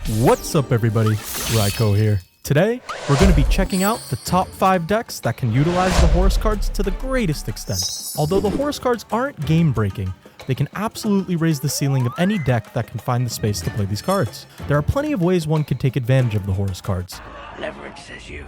What's up everybody, Raiko here. Today, we're going to be checking out the top 5 decks that can utilize the Horus cards to the greatest extent. Although the Horus cards aren't game-breaking, they can absolutely raise the ceiling of any deck that can find the space to play these cards. There are plenty of ways one can take advantage of the Horus cards. Leverage, says you.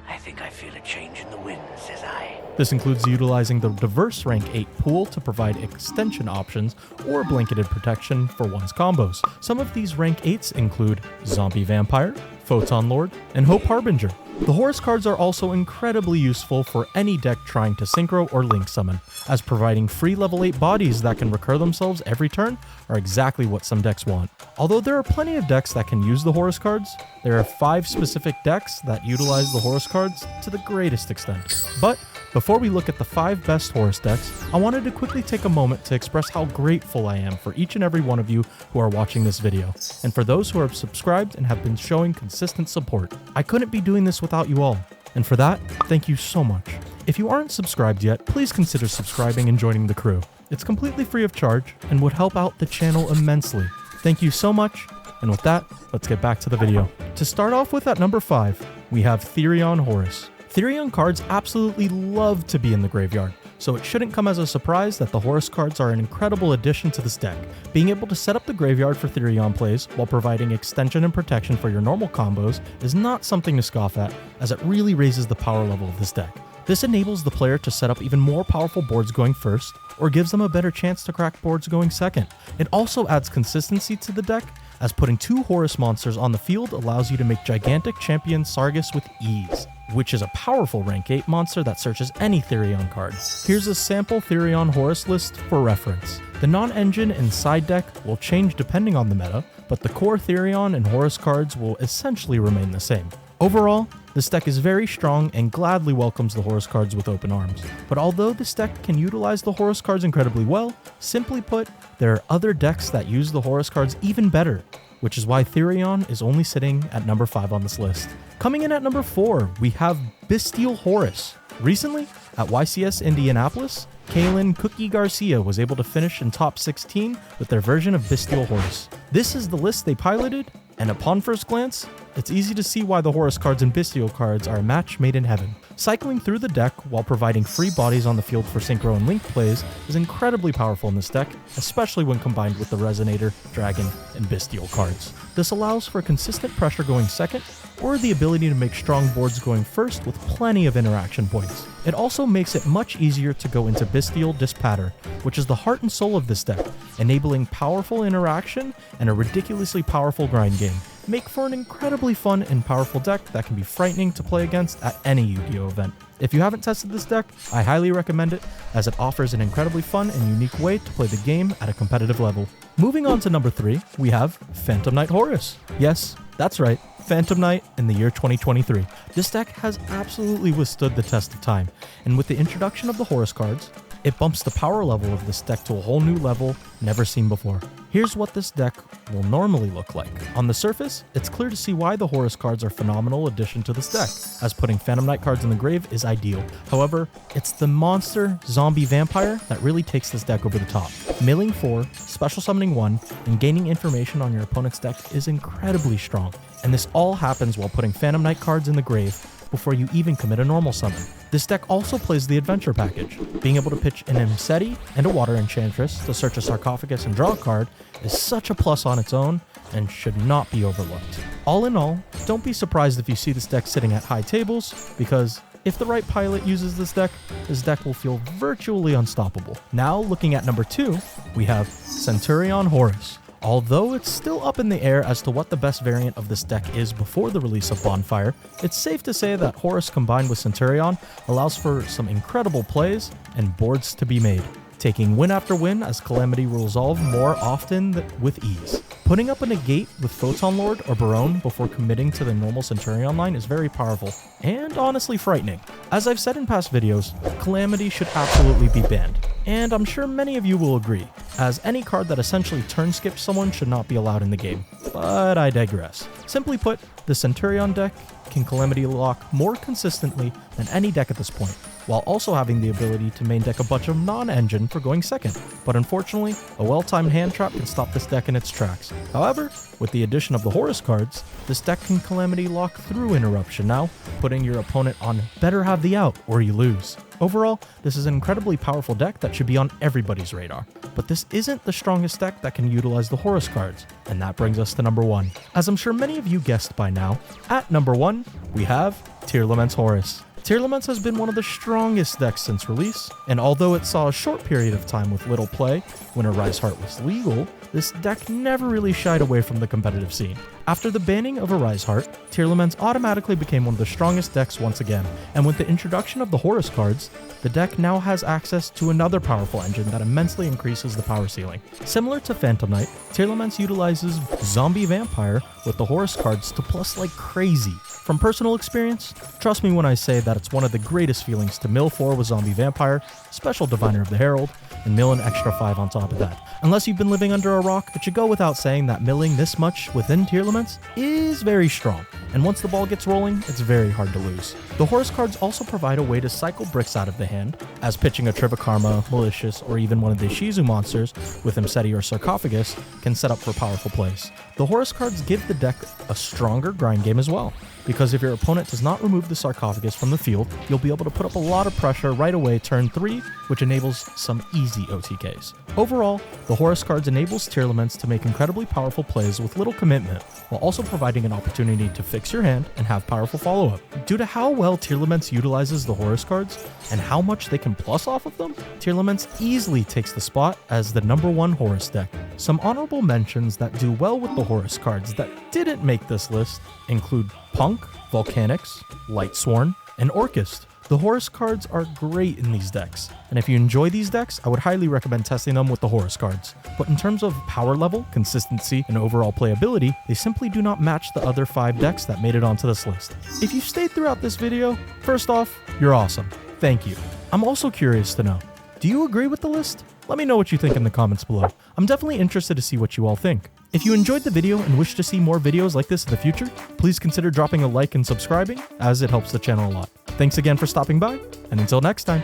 I think I feel a change in the wind, says I. This includes utilizing the diverse rank 8 pool to provide extension options or blanketed protection for one's combos. Some of these rank 8s include Zombie Vampire, Photon Lord, and Hope Harbinger. The Horus cards are also incredibly useful for any deck trying to synchro or link summon, as providing free level 8 bodies that can recur themselves every turn are exactly what some decks want. Although there are plenty of decks that can use the Horus cards, there are 5 specific decks that utilize the Horus cards to the greatest extent. But before we look at the 5 best Horus decks, I wanted to quickly take a moment to express how grateful I am for each and every one of you who are watching this video, and for those who are subscribed and have been showing consistent support. I couldn't be doing this without you all, and for that, thank you so much. If you aren't subscribed yet, please consider subscribing and joining the crew. It's completely free of charge and would help out the channel immensely. Thank you so much, and with that, let's get back to the video. To start off with, at number 5, we have Therion Horus. Therion cards absolutely love to be in the graveyard, so it shouldn't come as a surprise that the Horus cards are an incredible addition to this deck. Being able to set up the graveyard for Therion plays while providing extension and protection for your normal combos is not something to scoff at, as it really raises the power level of this deck. This enables the player to set up even more powerful boards going first, or gives them a better chance to crack boards going second. It also adds consistency to the deck, as putting 2 Horus monsters on the field allows you to make gigantic champion Sargus with ease, which is a powerful rank 8 monster that searches any Therion card. Here's a sample Therion Horus list for reference. The non-engine and side deck will change depending on the meta, but the core Therion and Horus cards will essentially remain the same. Overall, this deck is very strong and gladly welcomes the Horus cards with open arms. But although this deck can utilize the Horus cards incredibly well, simply put, there are other decks that use the Horus cards even better, which is why Therion is only sitting at number 5 on this list. Coming in at number 4, we have Bystial Horus. Recently, at YCS Indianapolis, Kaylin Cookie Garcia was able to finish in top 16 with their version of Bystial Horus. This is the list they piloted, and upon first glance, it's easy to see why the Horus cards and Bystial cards are a match made in heaven. Cycling through the deck while providing free bodies on the field for synchro and link plays is incredibly powerful in this deck, especially when combined with the Resonator, Dragon, and Bystial cards. This allows for consistent pressure going second, or the ability to make strong boards going first with plenty of interaction points. It also makes it much easier to go into Bystial Dispatter, which is the heart and soul of this deck, enabling powerful interaction and a ridiculously powerful grind game. Make for an incredibly fun and powerful deck that can be frightening to play against at any Yu-Gi-Oh event. If you haven't tested this deck, I highly recommend it, as it offers an incredibly fun and unique way to play the game at a competitive level. Moving on to number 3, we have Phantom Knight Horus. Yes, that's right, Phantom Knight in the year 2023. This deck has absolutely withstood the test of time, and with the introduction of the Horus cards, it bumps the power level of this deck to a whole new level never seen before. Here's what this deck will normally look like. On the surface, it's clear to see why the Horus cards are a phenomenal addition to this deck, as putting Phantom Knight cards in the grave is ideal. However, it's the monster Zombie Vampire that really takes this deck over the top. Milling 4, special summoning 1, and gaining information on your opponent's deck is incredibly strong, and this all happens while putting Phantom Knight cards in the grave before you even commit a normal summon. This deck also plays the adventure package. Being able to pitch an Imseti and a Water Enchantress to search a sarcophagus and draw a card is such a plus on its own and should not be overlooked. All in all, don't be surprised if you see this deck sitting at high tables, because if the right pilot uses this deck will feel virtually unstoppable. Now, looking at number 2, we have Centurion Horus. Although it's still up in the air as to what the best variant of this deck is before the release of Bonfire, it's safe to say that Horus combined with Centurion allows for some incredible plays and boards to be made, taking win after win as Calamity will resolve more often with ease. Putting up a negate with Photon Lord or Barone before committing to the normal Centurion line is very powerful, and honestly frightening. As I've said in past videos, Calamity should absolutely be banned, and I'm sure many of you will agree, as any card that essentially turn skips someone should not be allowed in the game. but I digress. Simply put, the Centurion deck can Calamity Lock more consistently than any deck at this point, while also having the ability to main deck a bunch of non-engine for going second. But unfortunately, a well-timed hand trap can stop this deck in its tracks. However, with the addition of the Horus cards, this deck can Calamity Lock through Interruption now, putting your opponent on better have the out or you lose. Overall, this is an incredibly powerful deck that should be on everybody's radar. But this isn't the strongest deck that can utilize the Horus cards, and that brings us to number 1. As I'm sure many of you guessed by now, at number 1, we have Tearlaments Horus. Tearlaments has been one of the strongest decks since release, and although it saw a short period of time with little play when Arise Heart was legal, this deck never really shied away from the competitive scene. After the banning of Arise Heart, Tearlaments automatically became one of the strongest decks once again, and with the introduction of the Horus cards, the deck now has access to another powerful engine that immensely increases the power ceiling. Similar to Phantom Knight, Tearlaments utilizes Zombie Vampire with the Horus cards to plus like crazy. From personal experience, trust me when I say that it's one of the greatest feelings to mill 4 with Zombie Vampire, Special Diviner of the Herald, and mill an extra 5 on top of that. Unless you've been living under a rock, it should go without saying that milling this much within Tearlaments is very strong, and once the ball gets rolling, it's very hard to lose. The Horus cards also provide a way to cycle bricks out of the hand, as pitching a Trivikarma, Malicious, or even one of the Shizu monsters with Imseti or Sarcophagus can set up for powerful plays. The Horus cards give the deck a stronger grind game as well, because if your opponent does not remove the Sarcophagus from the field, you'll be able to put up a lot of pressure right away turn 3, which enables some easy OTKs. Overall, the Horus cards enables Tearlaments to make incredibly powerful plays with little commitment, while also providing an opportunity to fix your hand and have powerful follow-up. Due to how well Tearlaments utilizes the Horus cards, and how much they can plus off of them, Tearlaments easily takes the spot as the number 1 Horus deck. Some honorable mentions that do well with the Horus cards that didn't make this list include Punk, Volcanics, Lightsworn, and Orchist. The Horus cards are great in these decks, and if you enjoy these decks, I would highly recommend testing them with the Horus cards. But in terms of power level, consistency, and overall playability, they simply do not match the other 5 decks that made it onto this list. If you stayed throughout this video, first off, you're awesome. Thank you. I'm also curious to know, do you agree with the list? Let me know what you think in the comments below. I'm definitely interested to see what you all think. If you enjoyed the video and wish to see more videos like this in the future, please consider dropping a like and subscribing, as it helps the channel a lot. Thanks again for stopping by, and until next time,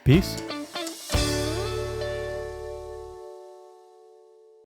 peace.